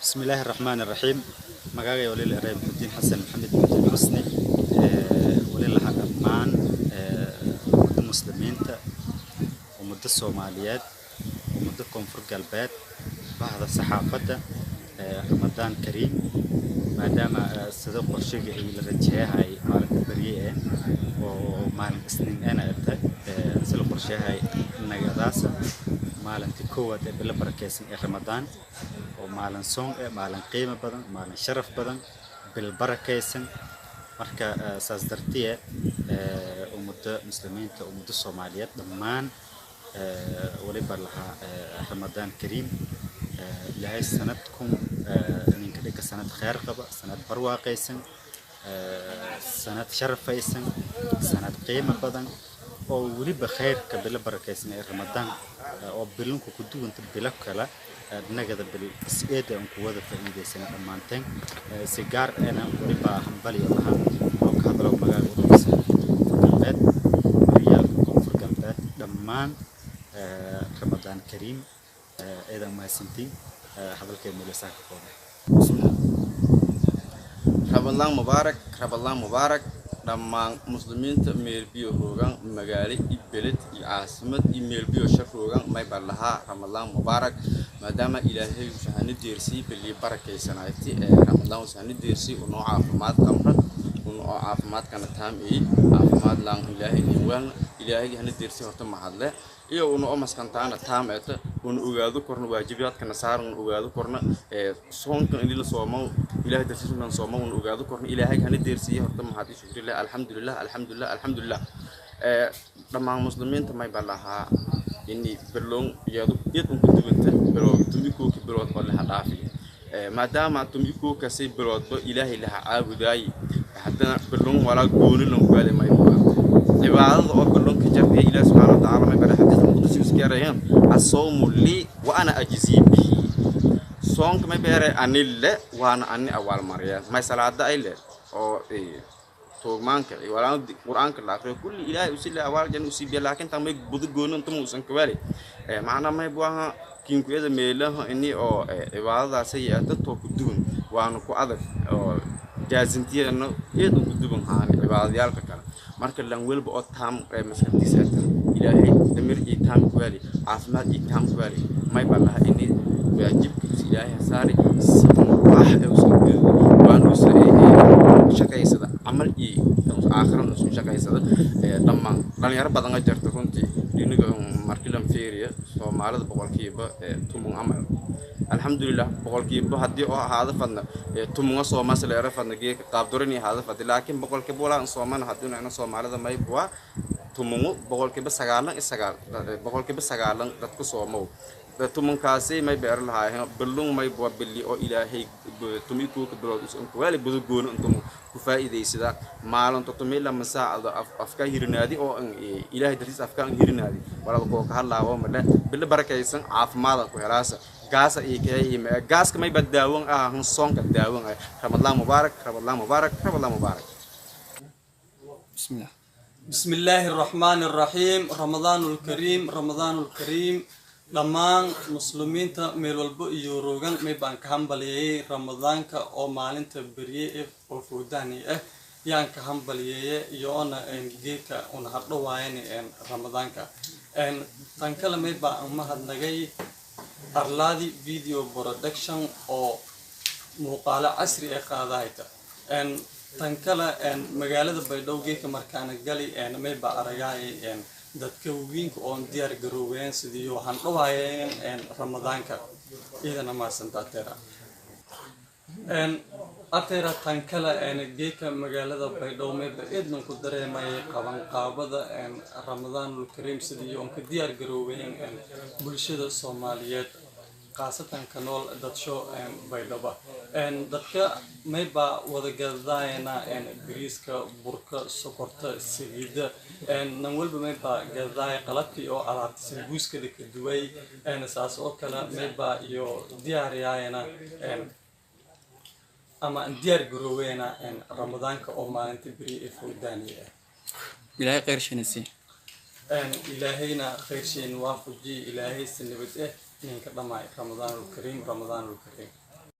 بسم الله الرحمن الرحيم. مقاقي ولي الإرهاب الدين حسن محمد بن حسني ولي لها أمان مدة مسلمين ومدة الصوماليات ومدة كونفور قلبات بعض الصحافة رمضان كريم ما دام صدق الشيء اللي رجعها هاي مالك بريئة ومالك سنين أنا سلق الشيء هاي نجداسة مالك كوة بلا بركيسن رمضان ومالن سون مالن قيمة بدن مالن شرف بدن بالبركيسن marka saas dartiye ummadda muslimiinta ummadda Soomaaliyeed dhamaan waliba laha Ramadan Kareem ilaahay sanadkum ninka dhika sanad khair qaba sanad barwaaqaysan sanad sharafaysan sanad qiimo badan oo waliba khairka bila barakaysan ee Ramadan oo bilunku ku duwanta bila kala nagada bil is'eeda aan ku wada faa'iideysan dhamaanteen si gaar ah waliba hambali laha oo ka hadlo magaalada galbeed riyaalka koonfur galbeed dhamaan Ramadan Kareem eeda ma sintiin hadalkay milasaak qodob Ramadan Mubarak dhamaan muslimiinta meel biyo hoogan magaalo ibeled iyo caasimad iyo meel biyo shar hoogan may balaha Ramadan Mubarak maadaama ilaahay uu shahani deersii bil barakaysanaayti Ramadan shahani deersii oo caafimaad qamra oo caafimaadkana taamay caafimaad laan ilaahay niwaan ilaahay hana deersii horta mahadle iyo oo maskantaana taameeta oo ogaado korna waajibaadkana saaran ogaado korna soonkan in la soomo ilaahay darsiisan soomo oo ogaado korna ilaahay hana deersii horta mahad shukrilah alxamdulillah dhamaan muslimiinta may balaha inni berlong iyadu iyadun ku dubanta berlong tumiko ki berlong oo la dhaafi maadaama tumiko ka say berlong ilaahay la caabuday haddana berlong wala gooni loo wala may cibaadada oo berlong ka jabay ilaahay subhanahu wa ta'ala may baraha xadiis qudsi iskarayaan as-sawmu li wa ana ajzi bihi soonka may beere anille waana anni awal mariyaan may salaada ay le oo تومانك ولا القرآن كله آخر كل إله يسيل أول جن يسيب لكن تامي بدو جونن تمو سنكوالي معنا ما يبغاها كين كويس ميله إني أو إبادة سيئة تتوقدون وأنا كوادر جازنتي إنه يدو كدون هاني إبادة يالك كلا مركل لانويل بقى تام مثلا تسعة إلهي دمير إتام كوالي عاصمات إتام كوالي ما يبغاها إني ويجيب كبس إلهي ساري واحد وسنكوالي وأنا سري شكاي سدا عمل إيه آخر نسون شكاي سدا لما لان يارب بدن جرت كنتي لينك مركلم فيريا سو مالد بقول كيبا تومون عمل الحمد لله بقول كيبا هدي هذا فن تومون سو ما سلا يعرف فن جي قابدرني هذا فدي لكن بقول كيبولا سو ما هدون أنا سو مالد ما يبوا تومون بقول كيبا سجالن بقول كيبا سجالن رتكو سو مو تومون كاسي ما يبير لها بلون ما يبوا باللي أو إلهي توميكو كبرود ولا بدو جون أنتم كفاية سدا مالن تطمئن لما ساعد أفكار هيرنادي أو إلهي دريس أفكار هيرنادي ولا بقول كهلا هو ملا بالبركة يسون عاف ماله كهراسة جاس إيكي جاس كم يبدأون هم صون كدأون رمضان مبارك بسم الله الرحمن الرحيم رمضان الكريم dhamaan muslimiinta meel walba iyo roogan may baan ka hambaliyay Ramadaanka oo maalinta bariye oo fuudani yaan ka hambaliyay iyo ona geedka una hadhawaayeen Ramadaanka tan kale may baan mahadnagay Arladi video production oo muuqaalo casri ah qaadayta tan kale magaalada Baydhabo geedka markaan gali may baan aragay dadka weynka oo diyaar garoobeen sidii waxaan dhawaayeen Ramadaanka idana ma santaatera atera tan kala geedka magaalada Baydhabo may baadnan ku dareemay qabanqaabada Ramadaanul Kareem sidii oo ka diyaar garoobeen bulshada Soomaaliyeed qaasatan kanool dadsho Baydhabo dadka may ba wada gadayna bariiska burka sokorta saliida nan walba may ba gaday qalabkii oo alaabta sambuuska ka duway saas oo kala may ba iyo diyaariyayna ama diyaar garoweena Ramadaanka oo maalinta bari ee fuudaaniya ilaahay khayr shanasi ilaahayna khayr shan waafaji ilaahay sanabad إنك لما رمضان الكريم